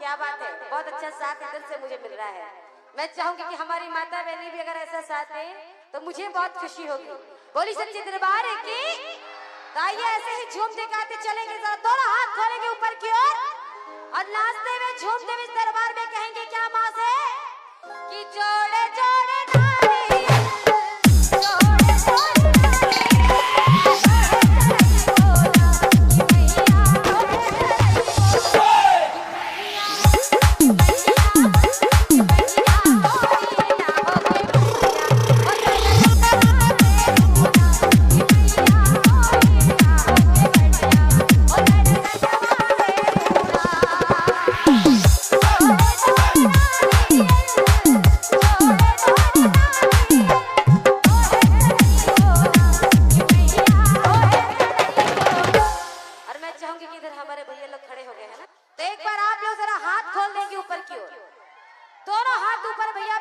क्या बात है, बहुत अच्छा साथ इधर से मुझे मिल रहा है। मैं चाहूंगी कि हमारी माता बहनी भी अगर ऐसा साथ दें तो मुझे बहुत खुशी होगी। बोली सच्चे दरबार की। तो आइए ऐसे ही झूमते गाते चलेंगे, जरा दोनों हाथ खोलेंगे ऊपर की ओर और नाचते हुए झूमते हुए दरबार में कहेंगे क्या माँ से कि जोड़े जोड़े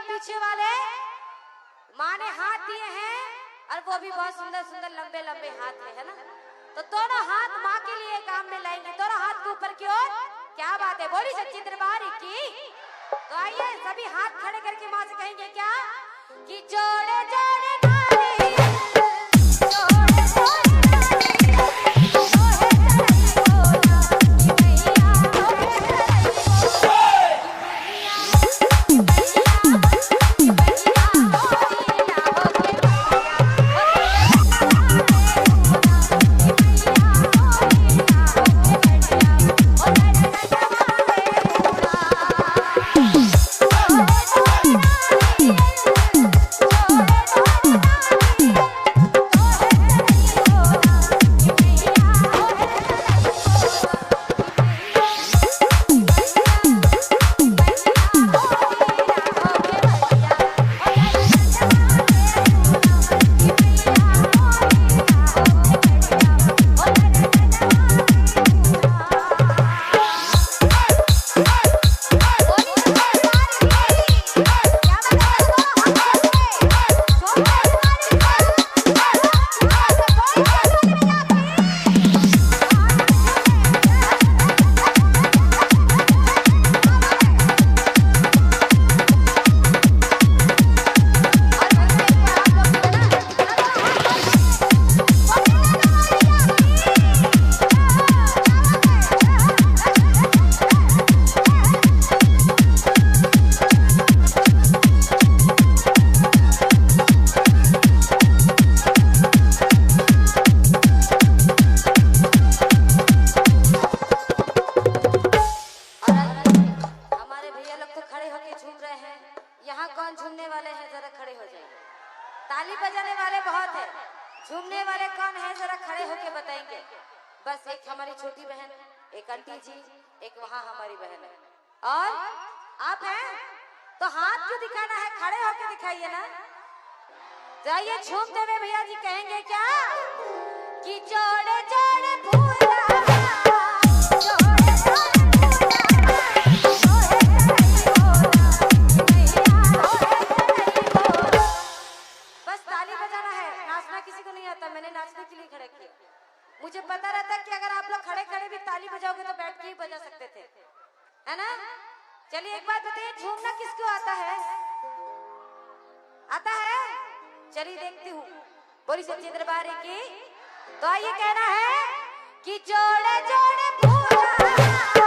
पीछे वाले माँ ने हाथ दिए हैं और वो भी बहुत सुंदर सुंदर लंबे लंबे हाथ है ना। तो दोनों हाथ माँ के लिए काम में लाएंगे, दोनों हाथ के ऊपर की ओर। क्या बात है, बोली सच्ची दरबार की। तो आइए सभी हाथ खड़े करके माँ से कहेंगे क्या कि जोड़े जोड़े ताली बजाने वाले बहुत है, झूमने वाले कौन है जरा खड़े होके बताएंगे। बस एक हमारी छोटी बहन, एक आंटी जी, एक वहाँ हमारी बहन है और आप हैं तो हाथ क्यों दिखाना है, खड़े होके दिखाइए ना। जाइए झूमते हुए भैया जी कहेंगे क्या कि जोड़े जोड़े फूला मुझे पता रहता कि अगर आप लोग खड़े खड़े भी ताली बजाओगे तो बैठ के ही बजा सकते थे, है ना। चलिए एक बात बताइए, झूमना किसको आता है? आता है? चलिए देखती हूँ। बोली सच्चे दरबार की। तो आइए कहना है कि जोड़े जोड़े फूला